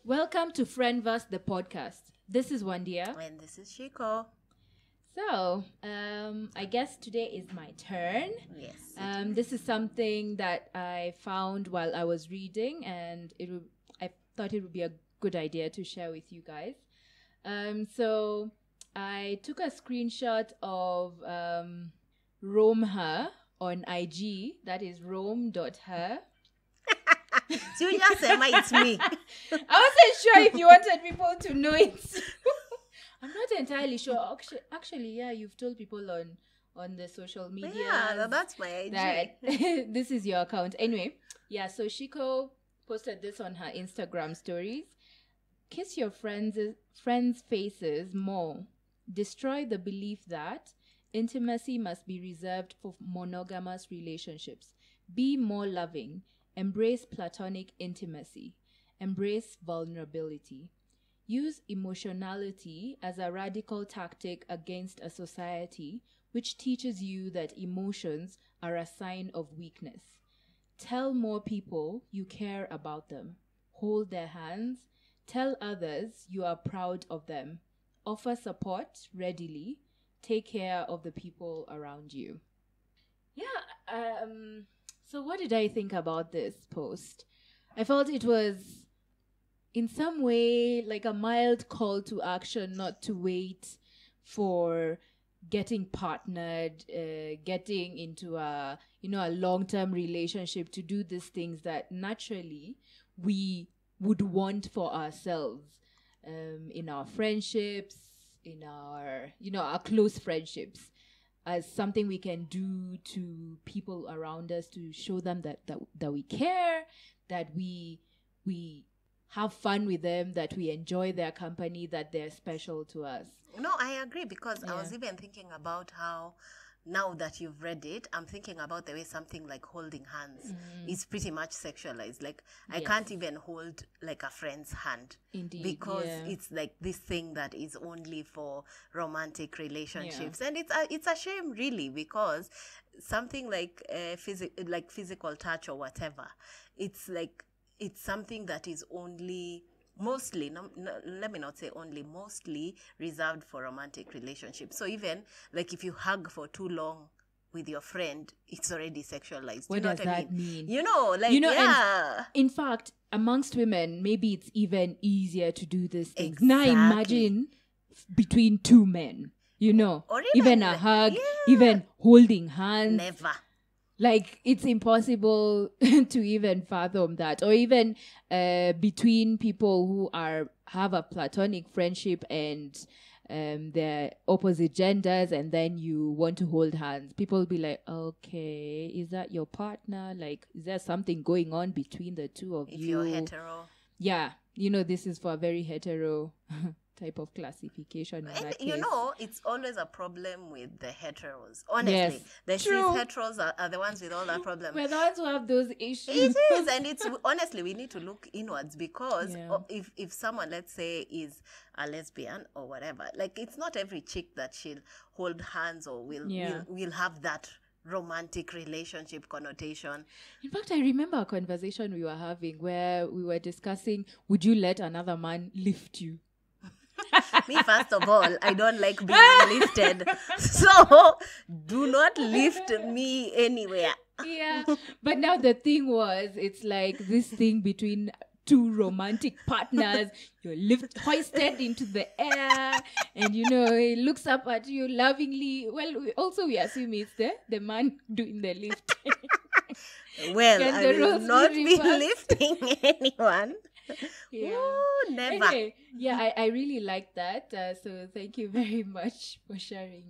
Welcome to Friendverse, the podcast. This is Wandia. And this is Shiko. So, I guess today is my turn. Yes. This is something that I found while I was reading, and I thought it would be a good idea to share with you guys. So, I took a screenshot of Rome.her on IG. That is rome.her. So you just say, it's me. I wasn't sure if you wanted people to know it. I'm not entirely sure. Actually, yeah, you've told people on the social media. Yeah, that's my IG. That this is your account. Anyway, yeah, so Shiko posted this on her Instagram stories. Kiss your friends' faces more. Destroy the belief that intimacy must be reserved for monogamous relationships. Be more loving. Embrace platonic intimacy. Embrace vulnerability. Use emotionality as a radical tactic against a society which teaches you that emotions are a sign of weakness. Tell more people you care about them. Hold their hands. Tell others you are proud of them. Offer support readily. Take care of the people around you. Yeah, so what did I think about this post? I felt it was in some way like a mild call to action, not to wait for getting partnered, getting into a long-term relationship to do these things that naturally we would want for ourselves, in our friendships, in our close friendships, as something we can do to people around us to show them that we care, that we have fun with them, that we enjoy their company, that they're special to us. No, I agree, because I was even thinking about how, now that you've read it, I'm thinking about the way something like holding hands is pretty much sexualized. Like, I can't even hold like a friend's hand. Indeed, because it's like this thing that is only for romantic relationships. And it's a shame, really, because something like physical touch or whatever, it's something that is only mostly, let me not say only, mostly reserved for romantic relationships. So even like if you hug for too long with your friend, it's already sexualized. What does that mean? And in fact, amongst women, maybe it's even easier to do this thing. Exactly. Now imagine between two men, or even a hug, even holding hands. Never. Like, it's impossible to even fathom that. Or even between people who have a platonic friendship and they're opposite genders, and then you want to hold hands. People will be like, okay, is that your partner? Like, is there something going on between the two of you? If you're hetero. Yeah. this is for a very hetero type of classification. And it's always a problem with the heteros. Honestly, the cis heteros are the ones with all that problem. We're the ones who have those issues. It is, and it's honestly, we need to look inwards, because if someone, let's say, is a lesbian or whatever, like, it's not every chick that she'll hold hands or will have that romantic relationship connotation. In fact, I remember a conversation we were having where we were discussing, would you let another man lift you? Me, first of all, I don't like being lifted. So, do not lift me anywhere. Yeah. But now the thing was, it's like this thing between two romantic partners. You're hoisted into the air, and he looks up at you lovingly. Well, we assume it's the man doing the lift. Well, I will not be lifting anyone. Yeah. Ooh, never. Anyway, I really like that. So thank you very much for sharing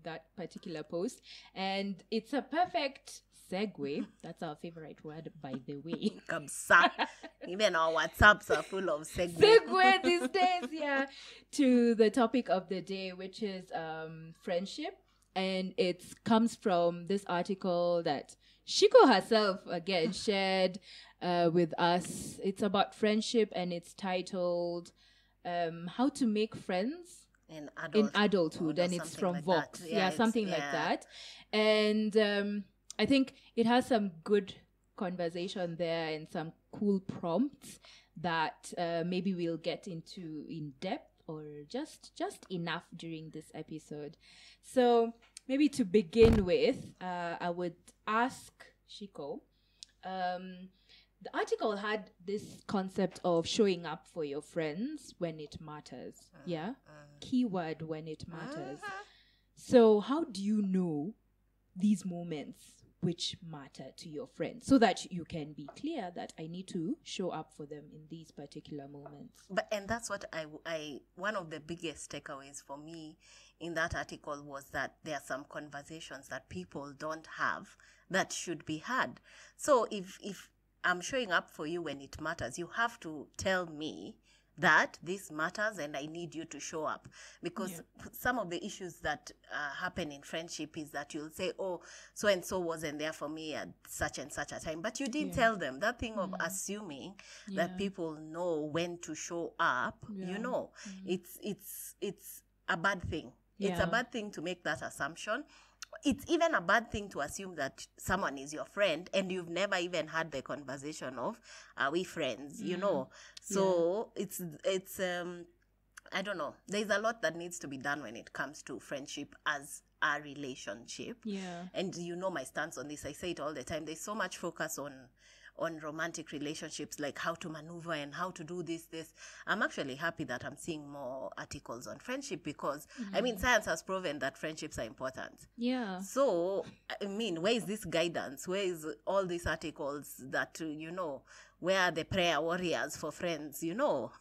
that particular post. And it's a perfect segue. That's our favorite word, by the way. Kamsa. Even our WhatsApps are full of segue. Segue these days, to the topic of the day, which is friendship. And it comes from this article that Shiko herself, again, shared with us. It's about friendship, and it's titled How to Make Friends in Adulthood. And it's from like Vox. Something like that. And I think it has some good conversation there and some cool prompts that maybe we'll get into in depth or just enough during this episode. So maybe to begin with, I would ask Shiko. The article had this concept of showing up for your friends when it matters. Yeah? Keyword, when it matters. So how do you know these moments which matter to your friends so that you can be clear that I need to show up for them in these particular moments? And that's what I one of the biggest takeaways for me in that article was that there are some conversations that people don't have that should be had. So if I'm showing up for you when it matters, you have to tell me that this matters and I need you to show up. Because some of the issues that happen in friendship is that you'll say, oh, so-and-so wasn't there for me at such and such a time. But you didn't tell them. That thing of assuming that people know when to show up, you know, it's a bad thing. It's a bad thing to make that assumption. It's even a bad thing to assume that someone is your friend and you've never even had the conversation of, are we friends, you know? So it's I don't know. There's a lot that needs to be done when it comes to friendship as a relationship. Yeah. And you know my stance on this. I say it all the time. There's so much focus on romantic relationships, like how to maneuver and how to do this. I'm actually happy that I'm seeing more articles on friendship because, I mean, science has proven that friendships are important. Yeah. So, I mean, where is this guidance? Where is all these articles that, you know, where are the prayer warriors for friends, you know?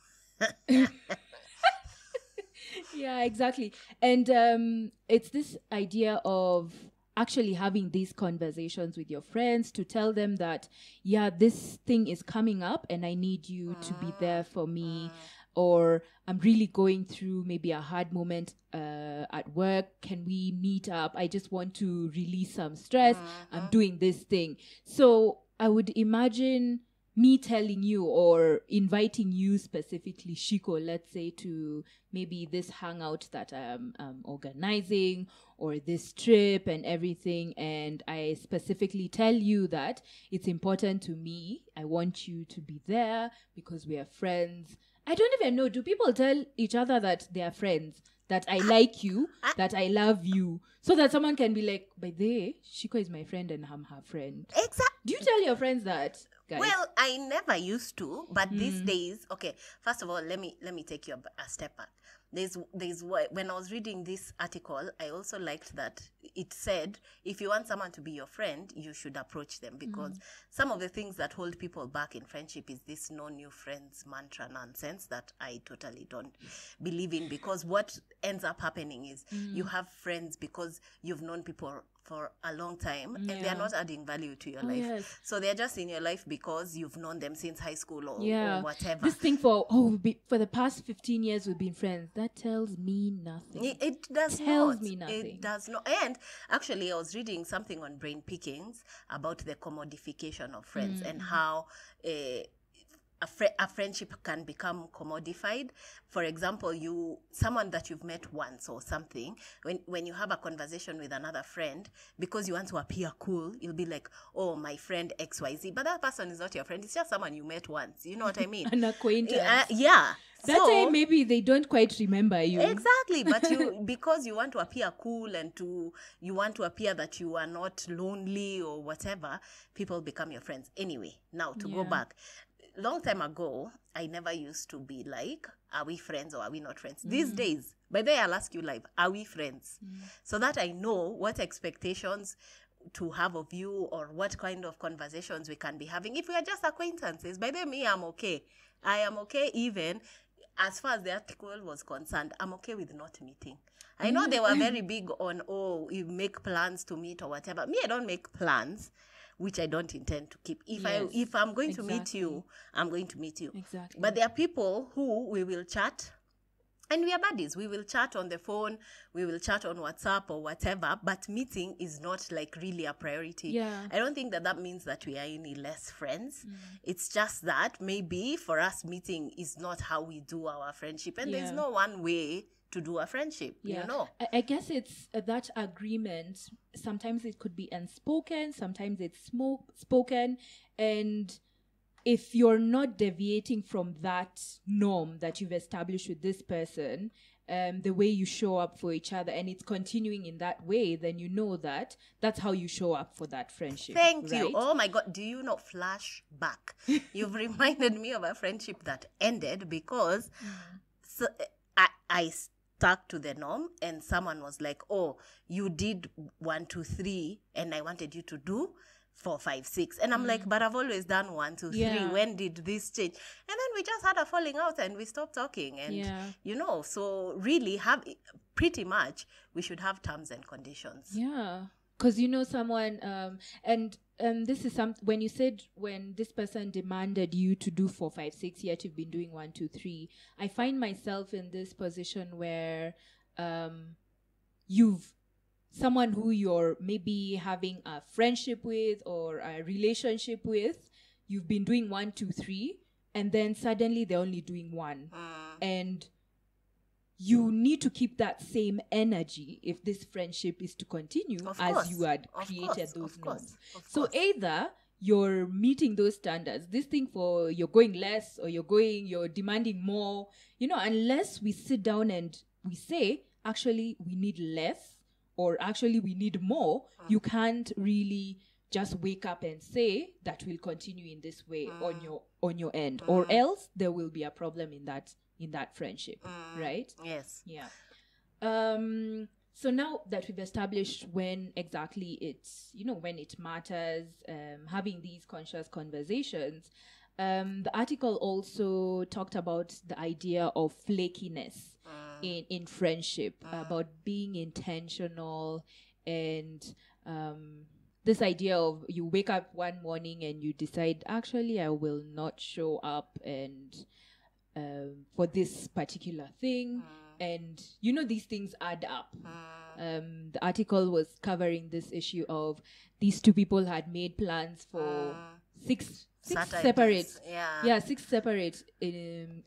Yeah, exactly. And it's this idea of actually having these conversations with your friends to tell them that, yeah, this thing is coming up and I need you to be there for me. Or I'm really going through maybe a hard moment at work. Can we meet up? I just want to release some stress. I'm doing this thing. So I would imagine me telling you or inviting you specifically, Shiko, let's say, to maybe this hangout that I'm organizing or this trip and everything. And I specifically tell you that it's important to me. I want you to be there because we are friends. I don't even know. Do people tell each other that they are friends? That I like you, that I love you, so that someone can be like, by the way, Shiko is my friend and I'm her friend. Exactly. Do you tell your friends that, guys? Well, I never used to, but these days, okay, first of all, let me take you a step back. There's when I was reading this article, I also liked that it said, if you want someone to be your friend, you should approach them, because some of the things that hold people back in friendship is this no new friends mantra nonsense that I totally don't believe in, because what ends up happening is you have friends because you've known people for a long time and they're not adding value to your life. Yes. So they're just in your life because you've known them since high school or whatever. This thing for the past 15 years we've been friends, that tells me nothing. It does tells me nothing. It does not. And actually, I was reading something on Brain Pickings about the commodification of friends and how a friendship can become commodified. For example, someone that you've met once or something, when you have a conversation with another friend, because you want to appear cool, you'll be like, oh, my friend XYZ, but that person is not your friend. It's just someone you met once. You know what I mean? An acquaintance. Yeah. That's why maybe they don't quite remember you. Exactly. But because you want to appear cool and you want to appear that you are not lonely or whatever, people become your friends. Anyway, now to go back. Long time ago, I never used to be like, are we friends or are we not friends? These days, by the way, I'll ask you live, are we friends? So that I know what expectations to have of you or what kind of conversations we can be having. If we are just acquaintances, by the way, me, I'm okay. I am okay even as far as the article was concerned. I'm okay with not meeting. I know they were very big on, you make plans to meet or whatever. Me, I don't make plans, which I don't intend to keep. If I'm going to meet you, I'm going to meet you. Exactly. But there are people who we will chat, and we are buddies. We will chat on the phone, we will chat on WhatsApp or whatever, but meeting is not like really a priority. Yeah. I don't think that means that we are any less friends. It's just that maybe for us meeting is not how we do our friendship, and there's no one way to do a friendship, Yeah. you know. I guess it's that agreement. Sometimes it could be unspoken, sometimes it's spoken. And if you're not deviating from that norm that you've established with this person, the way you show up for each other, and it's continuing in that way, then you know that that's how you show up for that friendship. Thank right? you. Oh my God, do you know, flashback? You've reminded me of a friendship that ended because so, I stuck to the norm, and someone was like, oh, you did 1, 2, 3, and I wanted you to do 4, 5, 6. And I'm like, but I've always done 1, 2, 3. Yeah. When did this change? And then we just had a falling out and we stopped talking. And, you know, so really pretty much we should have terms and conditions. Yeah. Because you know someone, and this is when you said when this person demanded you to do 4, 5, 6, yet you've been doing 1, 2, 3. I find myself in this position where someone who you're maybe having a friendship with or a relationship with, you've been doing 1, 2, 3, and then suddenly they're only doing 1, and you need to keep that same energy if this friendship is to continue as you had created those norms. So either you're meeting those standards, this thing for you're going less or you're demanding more, you know, unless we sit down and we say, actually, we need less or actually we need more, you can't really just wake up and say that will continue in this way on your end, or else there will be a problem in that friendship, right? Yes. Yeah. So now that we've established when exactly it's, you know, when it matters, having these conscious conversations, the article also talked about the idea of flakiness in friendship, about being intentional, and this idea of you wake up one morning and you decide, actually, I will not show up and for this particular thing. And, you know, these things add up. The article was covering this issue of these two people had made plans for six separate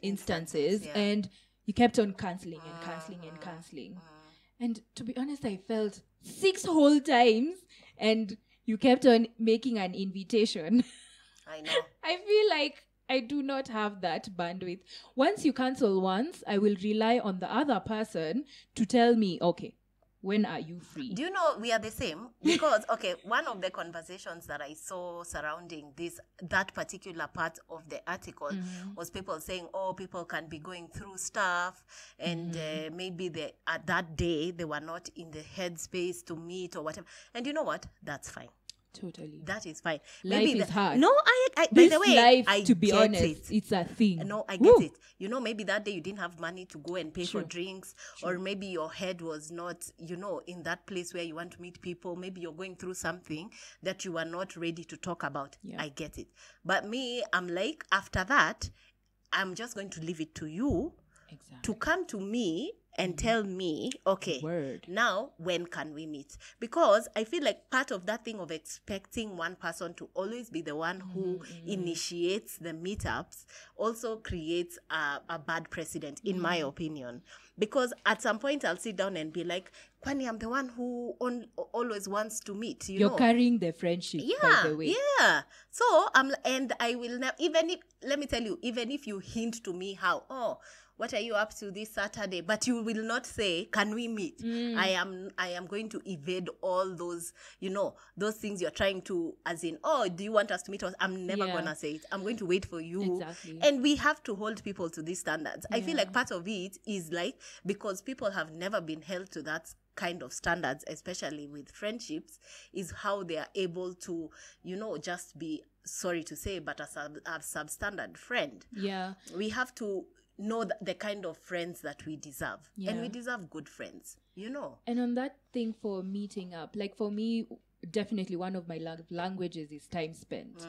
instances, and you kept on cancelling and cancelling and cancelling. And to be honest, I felt 6 whole times, and you kept on making an invitation. I know. I feel like I do not have that bandwidth. Once you cancel once, I will rely on the other person to tell me, okay, when are you free? Do you know we are the same? Because, okay, one of the conversations that I saw surrounding that particular part of the article was people saying, oh, people can be going through stuff, and maybe at that day they were not in the headspace to meet or whatever. And you know what? That's fine. Totally. That is fine. Life is hard. No, by the way, life, I to be get honest, it's a thing. No, I get it. You know, maybe that day you didn't have money to go and pay for drinks, or maybe your head was not, you know, in that place where you want to meet people. Maybe you're going through something that you are not ready to talk about. Yeah. I get it. But me, I'm like, after that, I'm just going to leave it to you to come to me and tell me, okay, now when can we meet? Because I feel like part of that thing of expecting one person to always be the one who initiates the meetups also creates a bad precedent, in my opinion. Because at some point I'll sit down and be like, Kwani, I'm the one who always wants to meet. You're carrying the friendship, by the way. Yeah. So and I will never, let me tell you, even if you hint to me what are you up to this Saturday? But you will not say, can we meet? I am going to evade all those, you know, those things you're trying to, as in, oh, do you want us to meet us? I'm never going to say it. I'm going to wait for you. Exactly. And we have to hold people to these standards. I feel like part of it is like, because people have never been held to that kind of standards, especially with friendships, is how they are able to, you know, just be, sorry to say, but a substandard friend. Yeah. We have to know the kind of friends that we deserve. And we deserve good friends, you know. And on that thing for meeting up, like for me, definitely one of my languages is time spent.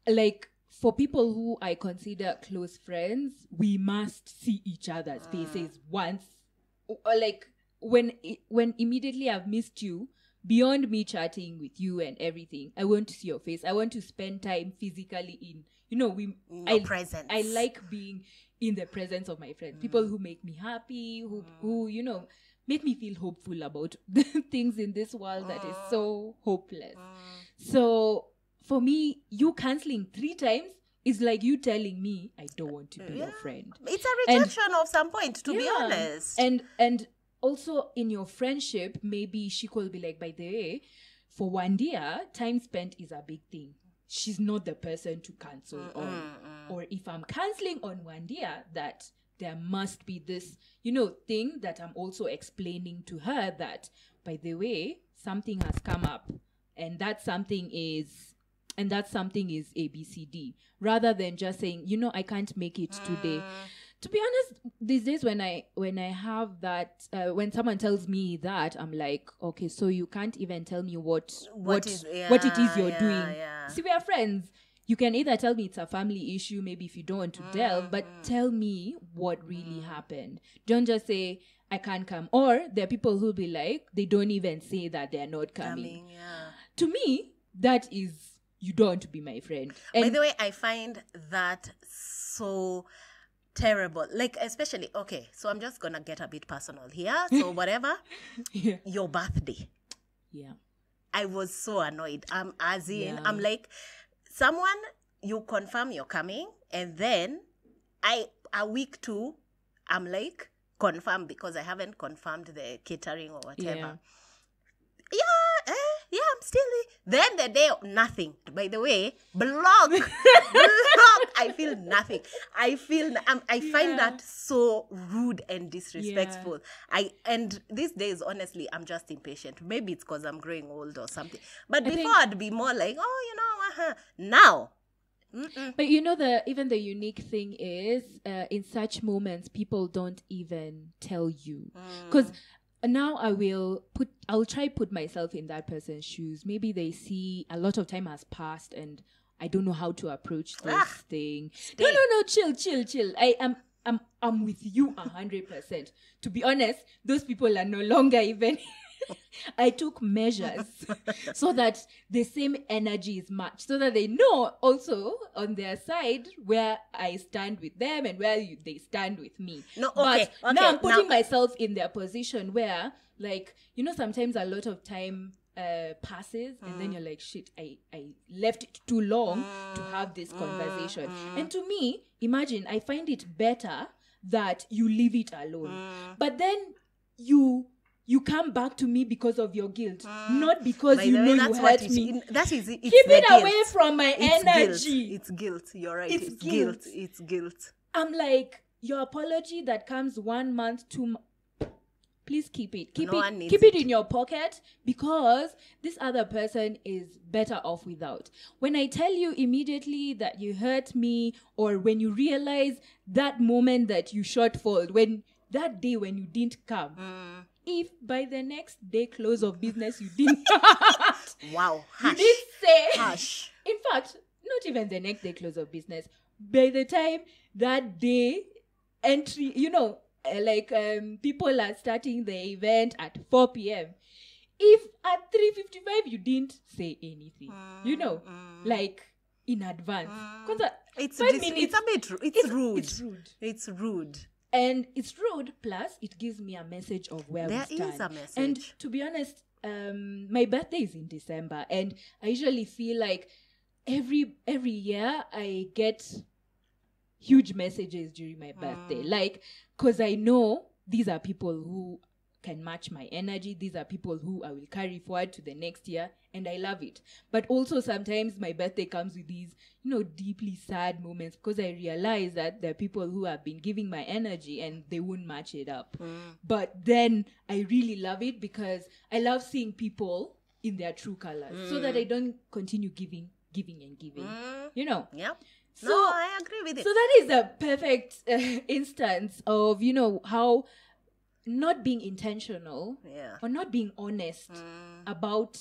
Like for people who I consider close friends, we must see each other's faces once. Or like when immediately I've missed you, beyond me chatting with you and everything, I want to see your face. I want to spend time physically in, you know, presence. I like being in the presence of my friends. People who make me happy, who you know, make me feel hopeful about the things in this world that is so hopeless. So for me, you canceling 3 times is like you telling me I don't want to be your friend. It's a rejection of some point, to be honest. And also in your friendship, maybe she could be like, by the way, for Wandia, time spent is a big thing. She's not the person to cancel on. Or if I'm canceling on Wandia, that there must be this, you know, thing that I'm also explaining to her that, by the way, something has come up, and that something is ABCD, rather than just saying, you know, I can't make it today. To be honest, these days when I have that, when someone tells me that, I'm like, okay, so you can't even tell me what it is you're doing. See, we are friends. You can either tell me it's a family issue, maybe if you don't want to delve, but tell me what really happened. Don't just say, I can't come. Or there are people who'll be like, they don't even say that they're not coming. To me, that is, you don't want to be my friend. And by the way, I find that so terrible. Like, especially, okay, so I'm just gonna get a bit personal here. So whatever, your birthday. Yeah. I was so annoyed. I'm like, someone, you confirm you're coming, and then a week 2, I'm like, confirm, because I haven't confirmed the catering or whatever. Yeah, I'm still there. Then the day, nothing. By the way, block. I feel nothing. I find that so rude and disrespectful. And these days, honestly, I'm just impatient. Maybe it's because I'm growing old or something. But before, I'd be more like, oh, you know, now. But you know, even the unique thing is, in such moments, people don't even tell you. Because now I'll try put myself in that person's shoes. Maybe they see a lot of time has passed and I don't know how to approach this thing. No, chill. I'm with you 100%. To be honest, those people are no longer even I took measures so that the same energy is matched, so that they know also on their side where I stand with them and where they stand with me. Now I'm putting myself in their position where, like, you know, sometimes a lot of time passes and then you're like, shit, I left it too long to have this conversation. And to me, imagine, I find it better that you leave it alone. But then you come back to me because of your guilt, not because you know you hurt me. That is it. Keep it away from my energy. It's guilt. You're right. It's guilt. It's guilt. I'm like, your apology that comes 1 month, 2 months, please keep it. Keep it in your pocket, because this other person is better off without. When I tell you immediately that you hurt me, or when you realize that moment that you shortfalled, when that day when you didn't come, if by the next day close of business you didn't wow, hush. You did say hush. In fact, not even the next day close of business, by the time that day entry, you know, people are starting the event at 4 p.m. If at 3:55 you didn't say anything, you know, like in advance, it's a bit rude. It's rude. And it's rude, plus it gives me a message of where we stand. There is a message. And to be honest, my birthday is in December, and I usually feel like every year I get huge messages during my birthday. Like, because I know these are people who can match my energy. These are people who I will carry forward to the next year, and I love it. But also sometimes my birthday comes with these, you know, deeply sad moments, because I realize that there are people who have been giving my energy and they won't match it up. But then I really love it, because I love seeing people in their true colors, so that I don't continue giving and giving, you know. Yeah. So, no, I agree with it. So that is a perfect instance of, you know, how not being intentional or not being honest about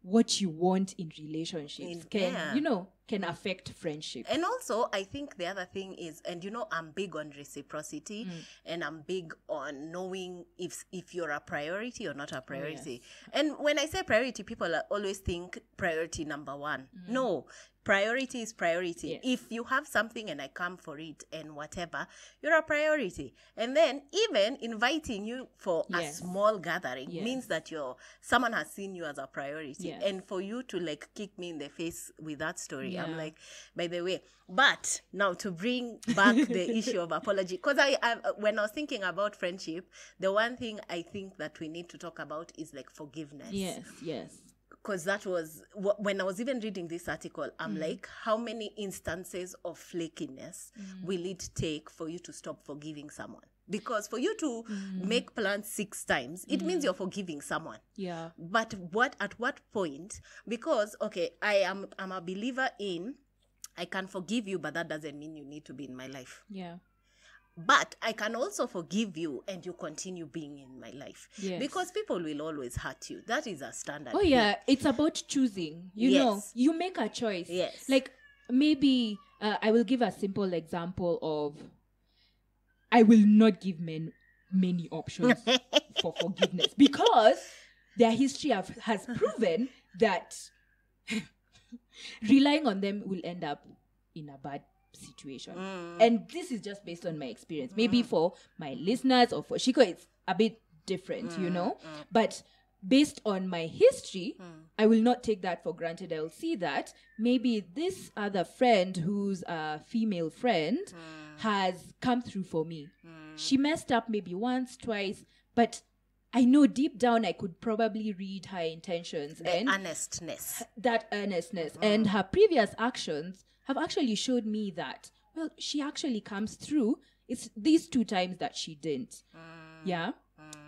what you want in relationships can affect friendship. And also, I think the other thing is, and you know, I'm big on reciprocity, and I'm big on knowing if you're a priority or not a priority. And when I say priority, people always think priority number one. No, priority is priority. Yes. If you have something and I come for it and whatever, you're a priority. And then even inviting you for a Yes. small gathering Yes. means that someone has seen you as a priority. Yes. And for you to like kick me in the face with that story, Yeah. I'm like, by the way. But now to bring back the issue of apology, because I when I was thinking about friendship, the one thing I think that we need to talk about is like forgiveness. Yes, yes. Because that was when I was even reading this article, I'm like, how many instances of flakiness will it take for you to stop forgiving someone? Because for you to make plans 6 times, it means you're forgiving someone. Yeah. But at what point? Because okay, I'm a believer in I can forgive you, but that doesn't mean you need to be in my life. Yeah. But I can also forgive you and you continue being in my life. Yes. Because people will always hurt you. That is a standard. Oh, yeah. It's about choosing. You Yes. know, you make a choice. Yes. Like, maybe I will give a simple example of I will not give men many options for forgiveness because their history has proven that relying on them will end up in a bad situation. And this is just based on my experience. Maybe for my listeners or for Shiko, it's a bit different, you know? But based on my history, I will not take that for granted. I'll see that maybe this other friend who's a female friend has come through for me. She messed up maybe once, twice, but I know deep down I could probably read her intentions and earnestness. That earnestness. And her previous actions have actually showed me that, well, she actually comes through. It's these 2 times that she didn't. Yeah.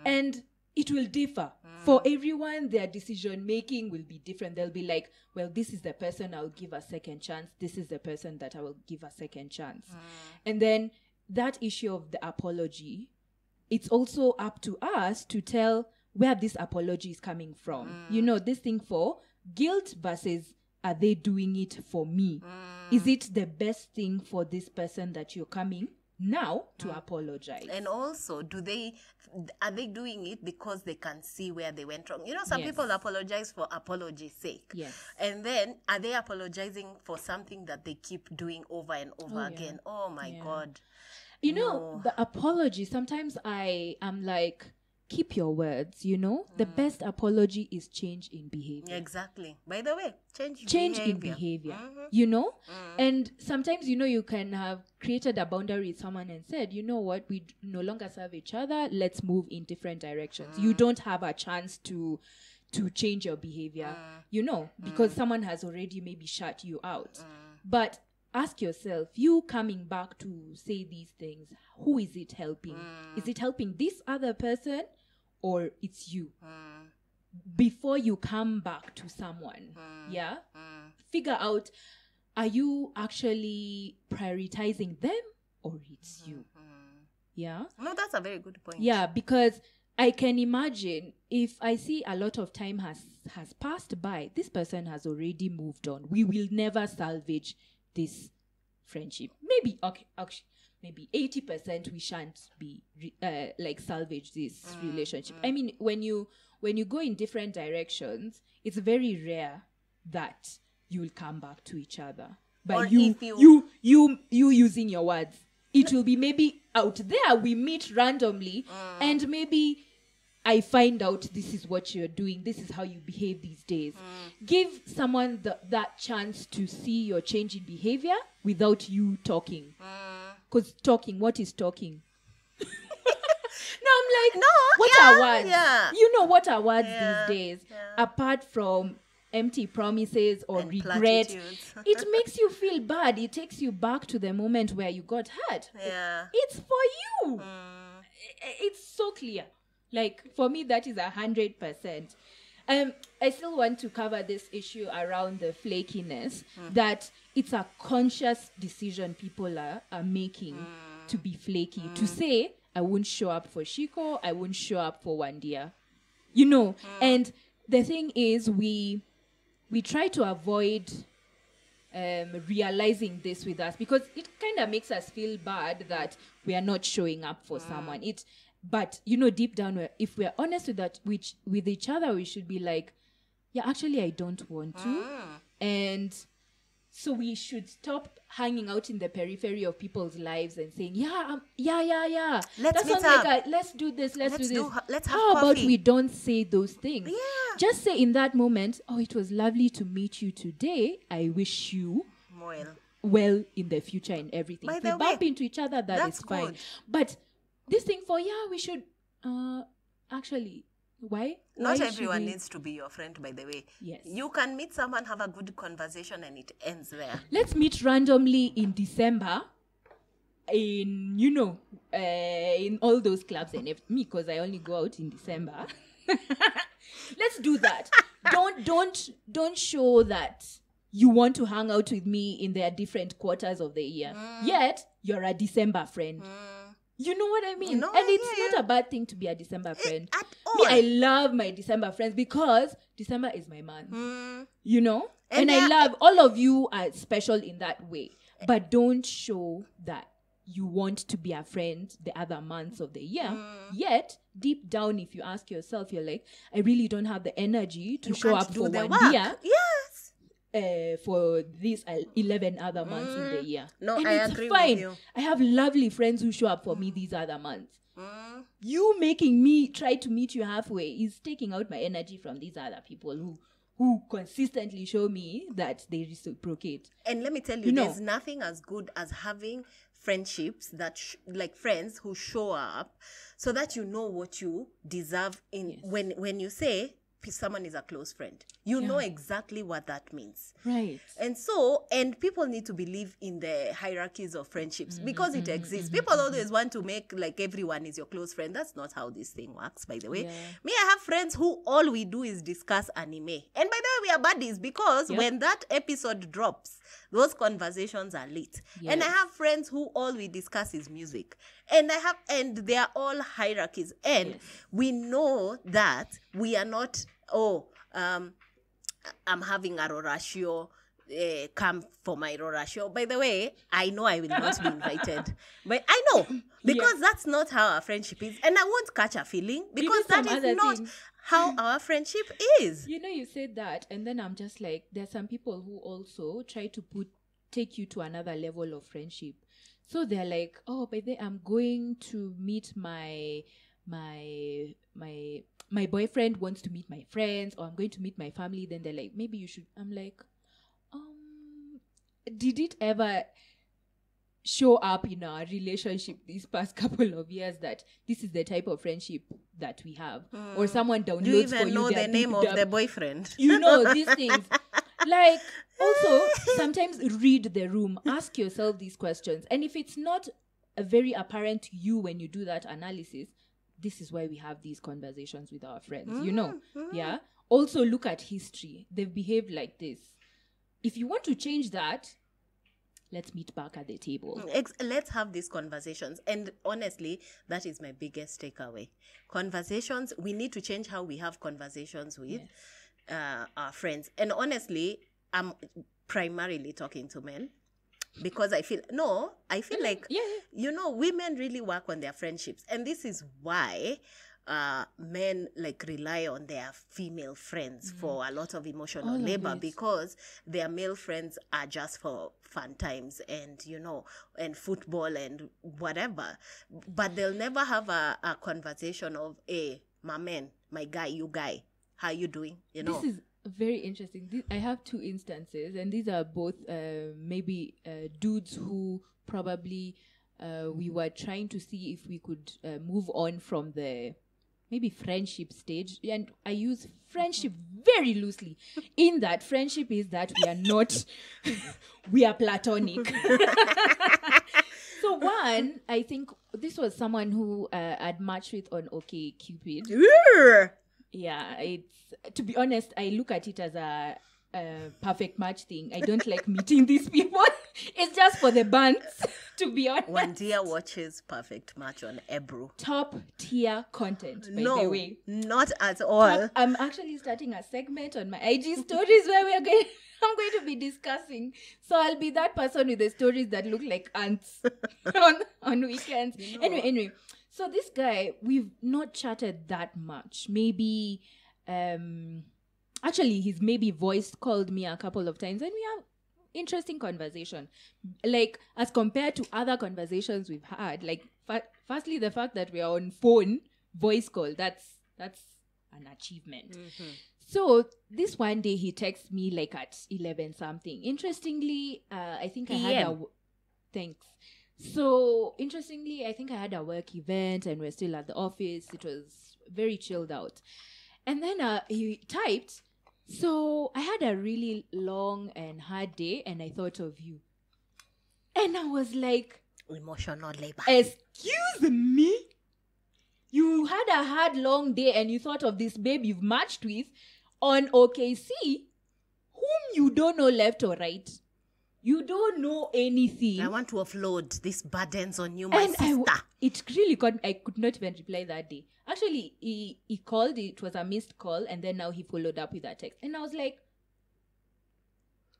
And it will differ. For everyone, their decision making will be different. They'll be like, well, this is the person I'll give a second chance. This is the person that I will give a second chance. And then that issue of the apology, it's also up to us to tell where this apology is coming from. You know, this thing for guilt versus are they doing it for me? Is it the best thing for this person that you're coming now to apologize? And also, are they doing it because they can see where they went wrong? You know, some Yes. people apologize for apology's sake. Yes. And then are they apologizing for something that they keep doing over and over Oh, yeah. again? Oh my Yeah. God. You know, the apology, sometimes I am like, keep your words, you know? The best apology is change in behavior. Exactly. By the way, change In behavior, you know? And sometimes, you know, you can have created a boundary with someone and said, you know what, we no longer serve each other, let's move in different directions. You don't have a chance to change your behavior, you know, because someone has already maybe shut you out. But ask yourself, you coming back to say these things, who is it helping? Is it helping this other person or it's you? Before you come back to someone, yeah? Figure out, are you actually prioritizing them or it's you? Yeah? No, that's a very good point. Yeah, because I can imagine if I see a lot of time has passed by, this person has already moved on. We will never salvage this friendship. Maybe, okay, actually, maybe 80% we shan't be like salvage this relationship. I mean, when you go in different directions, it's very rare that you will come back to each other. But Or you if you- using your words, it will be maybe out there we meet randomly and maybe I find out this is what you're doing, this is how you behave these days. Give someone that chance to see your change in behavior without you talking. Because what is talking? No, I'm like, what are words? Yeah. You know what are words Yeah, these days? yeah. Apart from empty promises or And regret, platitudes. it makes you feel bad. It takes you back to the moment where you got hurt. Yeah. It's for you. It's so clear. Like, for me, that is 100%. I still want to cover this issue around the flakiness, that it's a conscious decision people are making to be flaky, to say, I won't show up for Shiko, I won't show up for Wandia. You know, and the thing is, we try to avoid realizing this with us because it kind of makes us feel bad that we are not showing up for someone. But you know, deep down, if we're honest with each other, we should be like, yeah, actually I don't want to. And so we should stop hanging out in the periphery of people's lives and saying, yeah, Let's that meet sounds up. like let's do this, let's do this. Let's have How about coffee. we don't say those things? Yeah. Just say in that moment, oh, it was lovely to meet you today. I wish you well in the future and everything. By If we the bump way, into each other, that's fine. good. But this thing for, we should actually, why? Not Why everyone should we- needs to be your friend, by the way. Yes. You can meet someone, have a good conversation, and it ends there. Let's meet randomly in December in, in all those clubs and me, because I only go out in December. Let's do that. Don't show that you want to hang out with me in their different quarters of the year. Yet you're a December friend. You know what I mean? No, and it's not a bad thing to be a December friend. At all. Me, I love my December friends because December is my month. And I love all of you are special in that way. But don't show that you want to be a friend the other months of the year. Yet, deep down, if you ask yourself, you're like, I really don't have the energy to show up for 1 year. Yes. For these 11 other months in the year. No, and I it's agree fine. with you. I have lovely friends who show up for me these other months. You making me try to meet you halfway is taking out my energy from these other people who consistently show me that they reciprocate. And let me tell you, there's nothing as good as having friendships that like friends who show up so that you know what you deserve when you say someone is a close friend. You know exactly what that means. Right. And people need to believe in the hierarchies of friendships because it exists. People always want to make like everyone is your close friend. That's not how this thing works, by the way. Me, I have friends who all we do is discuss anime. And by the way, we are buddies because when that episode drops, those conversations are lit. And I have friends who all we discuss is music. And they are all hierarchies. And we know that we are not, I'm having a Rorashio, come for my Rorashio. By the way, I know I will not be invited. But I know, because that's not how our friendship is. And I won't catch a feeling because that is not how our friendship is. You said that, and then I'm just like, there are some people who also try to take you to another level of friendship. So they're like, oh, by the way, I'm going to meet my boyfriend wants to meet my friends, or I'm going to meet my family. Then they're like, maybe you should. I'm like, did it ever show up in our relationship these past couple of years that this is the type of friendship that we have? Or someone downloads for you. Do you even know the name of the boyfriend? These things. Like, also, sometimes read the room. Ask yourself these questions. And if it's not very apparent to you when you do that analysis, this is why we have these conversations with our friends, Yeah. Also, look at history. They've behaved like this. If you want to change that, let's meet back at the table. Let's have these conversations. And honestly, that is my biggest takeaway. Conversations, we need to change how we have conversations with our friends. And honestly, I'm primarily talking to men. Because I feel like, women really work on their friendships. And this is why men like rely on their female friends for a lot of emotional labor, because their male friends are just for fun times and, and football and whatever. But they'll never have a conversation of, hey, my man, my guy, you guy, how you doing? This is very interesting. I have two instances, and these are both maybe dudes who probably we were trying to see if we could move on from the maybe friendship stage. And I use friendship very loosely. In that, friendship is that we are not, we are platonic. So one, I think this was someone who I'd matched with on OkCupid. Yeah, to be honest, I look at it as a perfect match thing. I don't like meeting these people. It's just for the bands, to be honest. Wandia watches Perfect Match on Ebro. Top tier content, by the way. Not at all. I'm actually starting a segment on my IG stories where I'm going to be discussing. So I'll be that person with the stories that look like ants on weekends. Anyway. So this guy, we've not chatted that much. Maybe actually, he's maybe called me a couple of times, and we have interesting conversation. Like, as compared to other conversations we've had, like, firstly, the fact that we are on phone voice call, that's an achievement. So this one day he texts me like at 11 something. Interestingly, I think I had a thanks. So interestingly, I think I had a work event and we're still at the office. It was very chilled out. And then he typed, so I had a really long and hard day and I thought of you. And I was like, emotional labor. Excuse me? You had a hard long day and you thought of this babe you've matched with on OKC, whom you don't know left or right. You don't know anything. I want to offload these burdens on you, my sister. It really I could not even reply that day. Actually, he called, it was a missed call, and then now he followed up with a text. And I was like,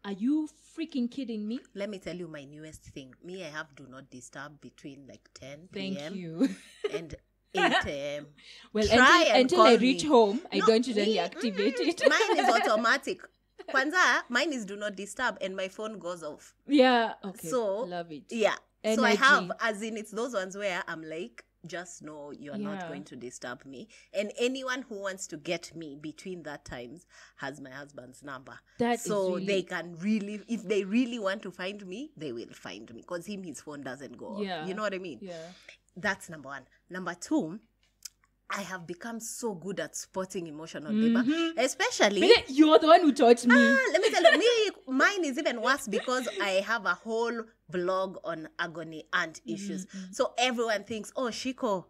are you freaking kidding me? Let me tell you my newest thing. Me, I have do not disturb between like 10 Thank p.m. you. and 8 a.m. Well, until I reach home, I don't usually activate it. Mine is automatic. Kwanza, mine is do not disturb and my phone goes off. Yeah, okay. So, love it. Yeah. Energy. So I have, as in, it's those ones where I'm like, just know you're not going to disturb me. And anyone who wants to get me between that times has my husband's number. They can really, if they really want to find me, they will find me. Because his phone doesn't go off. You know what I mean? Yeah. That's number one. Number two, I have become so good at spotting emotional labor, especially. You're the one who taught me. Let me tell you, mine is even worse because I have a whole blog on agony aunt issues. So everyone thinks, oh, Shiko,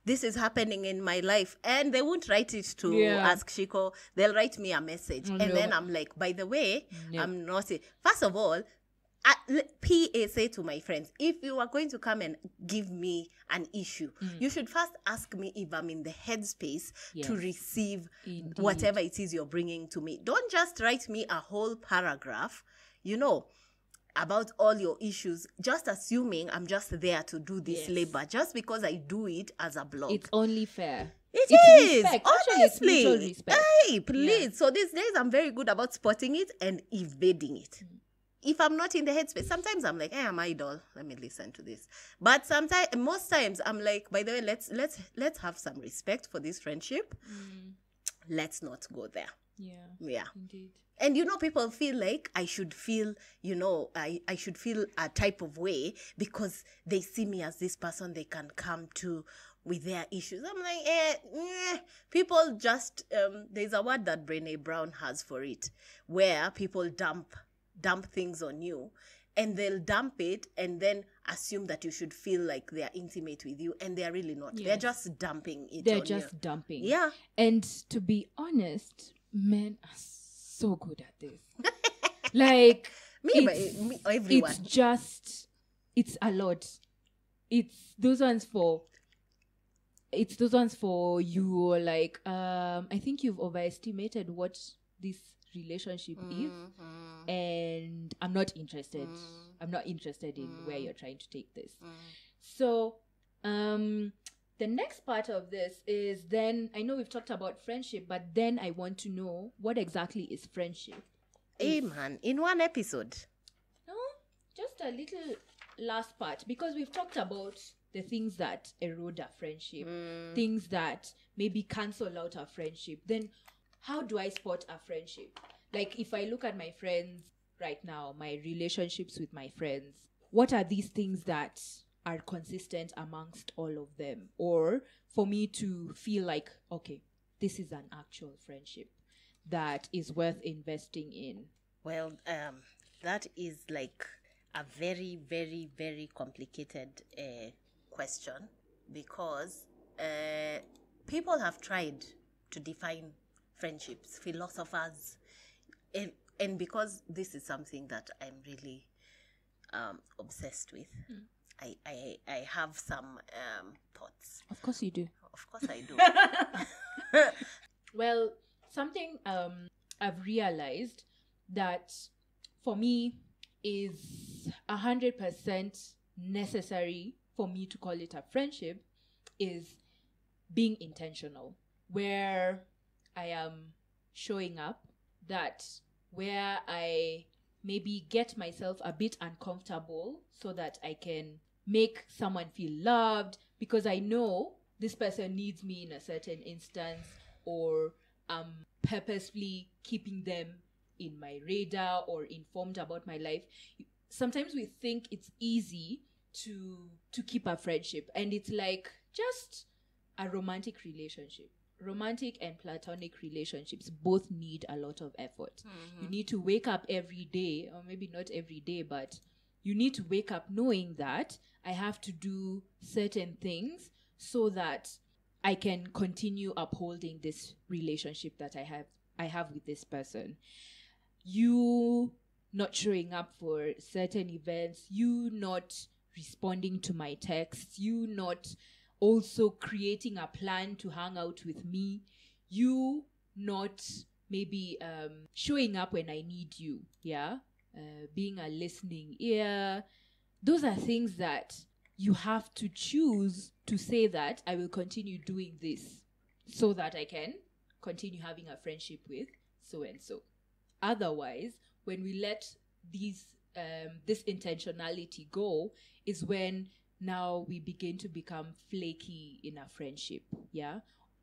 this is happening in my life. And they won't write it to ask Shiko. They'll write me a message. And then I'm like, by the way, I'm not. First of all, PSA to my friends, if you are going to come and give me an issue, you should first ask me if I'm in the headspace to receive whatever it is you're bringing to me. Don't just write me a whole paragraph, about all your issues, just assuming I'm just there to do this labor, just because I do it as a blog. It's only fair. It's respect. honestly. Actually, it's respect. Hey, please. Yeah. So these days I'm very good about spotting it and evading it. If I'm not in the headspace, sometimes I'm like, I'm idle. Let me listen to this. But most times I'm like, by the way, let's have some respect for this friendship. Let's not go there. Yeah. Indeed. And people feel like I should feel, I should feel a type of way because they see me as this person they can come to with their issues. I'm like, people just, there's a word that Brené Brown has for it, where people dump things on you and they'll dump it and then assume that you should feel like they're intimate with you, and they're really not. They're just dumping it They're on just you. dumping. Yeah. And to be honest, men are so good at this. Like, everyone. It's a lot. It's those ones for you, like, I think you've overestimated what this relationship is, and I'm not interested in where you're trying to take this. So the next part of this is, then I know we've talked about friendship, but then I want to know, what exactly is friendship? Man, in one episode. No, just a little last part, because we've talked about the things that erode a friendship, things that maybe cancel out a friendship. Then how do I spot a friendship? Like, if I look at my friends right now, my relationships with my friends, what are these things that are consistent amongst all of them? Or for me to feel like, okay, this is an actual friendship that is worth investing in. Well, that is like a very, very, very complicated question, because people have tried to define friendships, philosophers, and because this is something that I'm really obsessed with, I have some thoughts. Of course you do. Of course I do. Well, something I've realized that for me is 100% necessary for me to call it a friendship is being intentional, where I am showing up that where I maybe get myself a bit uncomfortable so that I can make someone feel loved, because I know this person needs me in a certain instance, or I'm purposefully keeping them in my radar or informed about my life. Sometimes we think it's easy to keep a friendship, and it's like just a romantic relationship. Romantic and platonic relationships both need a lot of effort. You need to wake up every day, or maybe not every day, but you need to wake up knowing that I have to do certain things so that I can continue upholding this relationship that I have with this person. You not showing up for certain events, you not responding to my texts, you not also creating a plan to hang out with me, you not maybe showing up when I need you, being a listening ear. Those are things that you have to choose to say that I will continue doing this so that I can continue having a friendship with so and so. Otherwise, when we let this intentionality go, is when now we begin to become flaky in a friendship,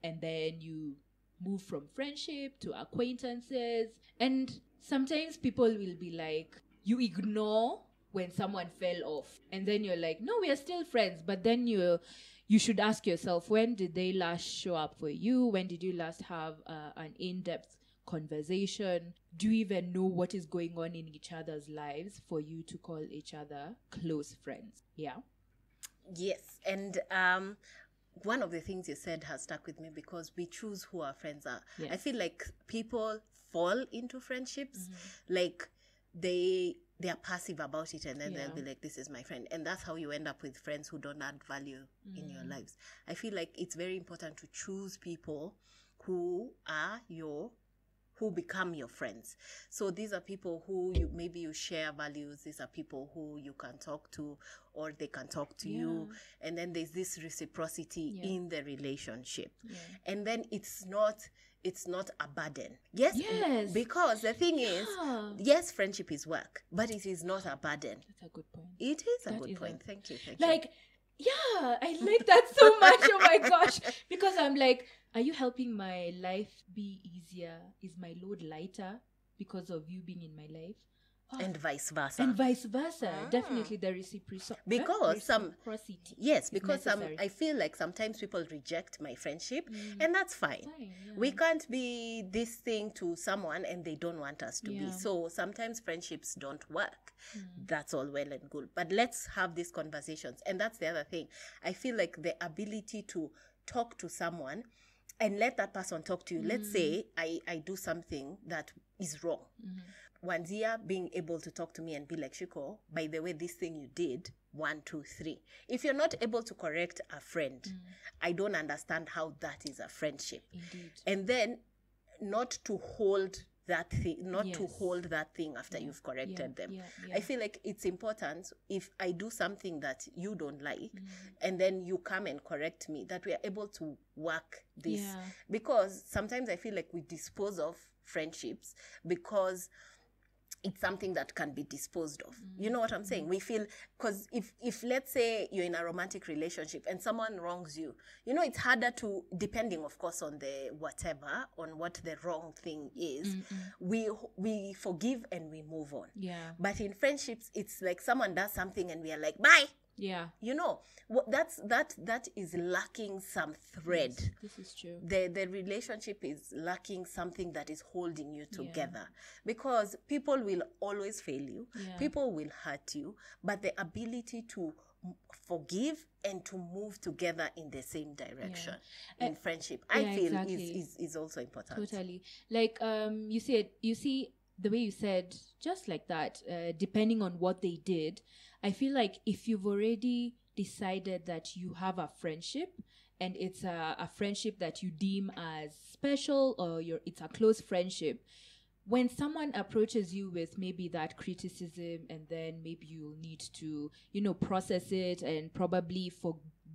and then you move from friendship to acquaintances, and sometimes people will be like, you ignore when someone fell off, and then you're like, no, we are still friends, but then you should ask yourself, when did they last show up for you? When did you last have an in-depth conversation? Do you even know what is going on in each other's lives for you to call each other close friends? Yes, and one of the things you said has stuck with me, because we choose who our friends are. Yes. I feel like people fall into friendships, like they are passive about it, and then they'll be like, this is my friend. And that's how you end up with friends who don't add value in your lives. I feel like it's very important to choose people who become your friends. So these are people who you share values. These are people who you can talk to, or they can talk to you. And then there's this reciprocity in the relationship. And then it's not a burden. Yes. Because the thing is, yes, friendship is work, but it is not a burden. That's a good point. It is a good point. Thank you. Like, I like that so much. Oh my gosh. Because I'm like, are you helping my life be easier? Is my load lighter because of you being in my life? And vice versa. Definitely the reciprocity. Because I feel like sometimes people reject my friendship, and that's fine. We can't be this thing to someone and they don't want us to be. So sometimes friendships don't work. That's all well and good. But let's have these conversations. And that's the other thing. I feel like the ability to talk to someone and let that person talk to you. Let's say I do something that is wrong. Wanzia being able to talk to me and be like, Shiko, by the way, this thing you did, 1, 2, 3. If you're not able to correct a friend, I don't understand how that is a friendship. Indeed. And then not to hold that thing after you've corrected them. I feel like it's important, if I do something that you don't like, and then you come and correct me, that we are able to work this. Because sometimes I feel like we dispose of friendships because it's something that can be disposed of. You know what I'm saying? We feel, because if let's say you're in a romantic relationship and someone wrongs you, it's harder to, depending of course on what the wrong thing is, we forgive and we move on. But in friendships, it's like someone does something and we are like, bye. That is lacking some thread. Yes, this is true. The relationship is lacking something that is holding you together, because people will always fail you, people will hurt you, but the ability to forgive and to move together in the same direction in friendship, I feel is also important. Totally. Like you see the way you said, just like that, depending on what they did, I feel like if you've already decided that you have a friendship and it's a friendship that you deem as special, or it's a close friendship, when someone approaches you with maybe that criticism, and then maybe you'll need to, process it and probably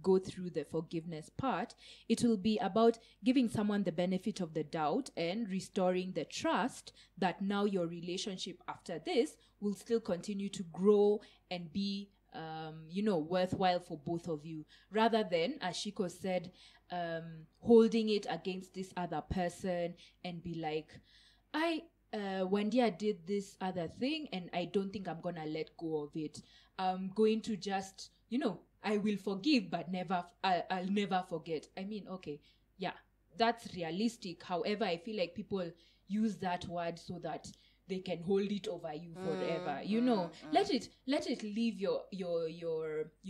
go through the forgiveness part, it will be about giving someone the benefit of the doubt and restoring the trust that now your relationship after this will still continue to grow and be worthwhile for both of you, rather than, as Shiko said, holding it against this other person and be like, Wandia did this other thing and I don't think I'm gonna let go of it. I'm going to just, I will forgive, but I'll never forget. I mean, okay, yeah, that's realistic. However, I feel like people use that word so that they can hold it over you forever. Let it leave your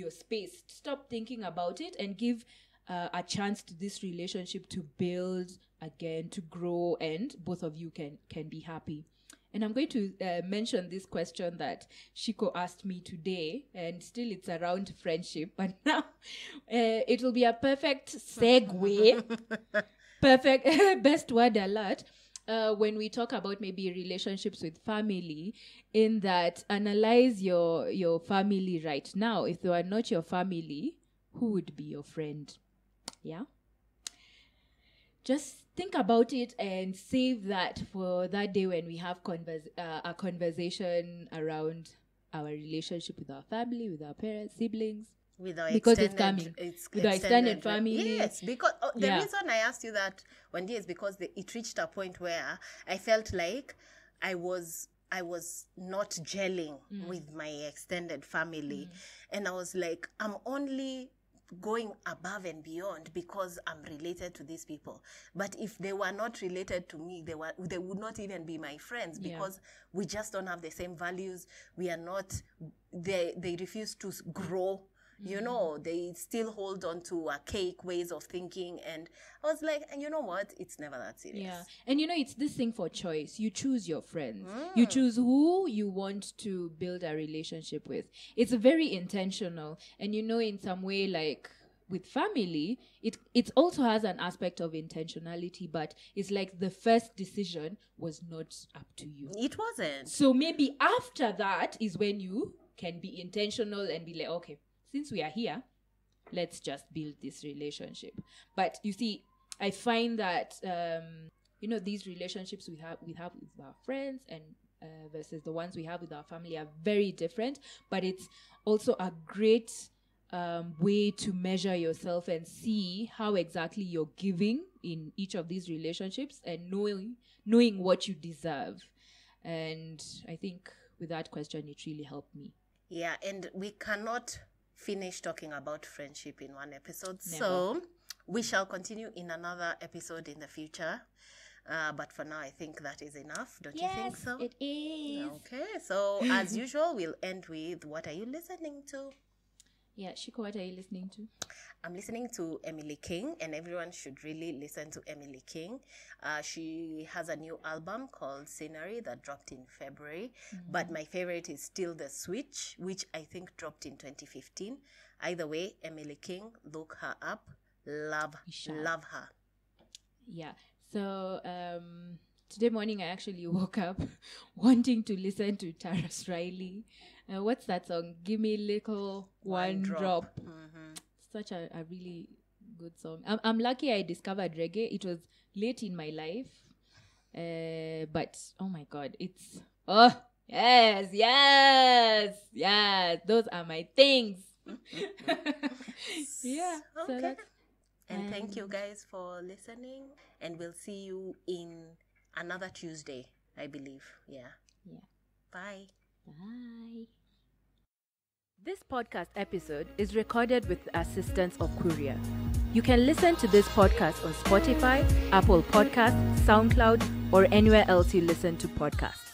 space. Stop thinking about it and give a chance to this relationship to build again, to grow, and both of you can be happy. And I'm going to mention this question that Shiko asked me today, and still it's around friendship, but now it will be a perfect segue. Perfect, best word alert. When we talk about maybe relationships with family, in that analyze your family right now. If they are not your family, who would be your friend? Yeah. Just think about it and save that for that day when we have a conversation around our relationship with our family, with our parents, siblings. With our because extended, it's coming. With our extended family. Yes, because the reason I asked you that one day is because it reached a point where I felt like I was not gelling with my extended family. And I was like, I'm only going above and beyond because I'm related to these people. But if they were not related to me, they would not even be my friends, because we just don't have the same values. We are not, they refuse to grow. They still hold on to archaic ways of thinking. And I was like, and you know what? It's never that serious. Yeah. And it's this thing for choice. You choose your friends. You choose who you want to build a relationship with. It's very intentional. And in some way, like with family, it also has an aspect of intentionality, but it's like the first decision was not up to you. It wasn't. So maybe after that is when you can be intentional and be like, okay, since we are here, let's just build this relationship. But you see, I find that these relationships we have with our friends and versus the ones we have with our family are very different. But it's also a great way to measure yourself and see how exactly you're giving in each of these relationships, and knowing what you deserve. And I think with that question, it really helped me. Yeah, and we cannot finish talking about friendship in one episode. Never. So we shall continue in another episode in the future. But for now, I think that is enough. Don't you think so? It is. Okay, so as usual, we'll end with, what are you listening to? Yeah, Shiko, what are you listening to? I'm listening to Emily King, and everyone should really listen to Emily King. She has a new album called Scenery that dropped in February. But my favorite is still The Switch, which I think dropped in 2015. Either way, Emily King, look her up. Love her. Yeah. So today morning I actually woke up wanting to listen to Taras Riley. What's that song? Give Me a Little One Drop. Such a really good song. I'm lucky I discovered reggae. It was late in my life. But oh my God, it's yes. Those are my things. Yeah. Okay. So and thank you guys for listening. And we'll see you in another Tuesday, I believe. Yeah. Bye. Bye. This podcast episode is recorded with the assistance of Courier. You can listen to this podcast on Spotify, Apple Podcasts, SoundCloud, or anywhere else you listen to podcasts.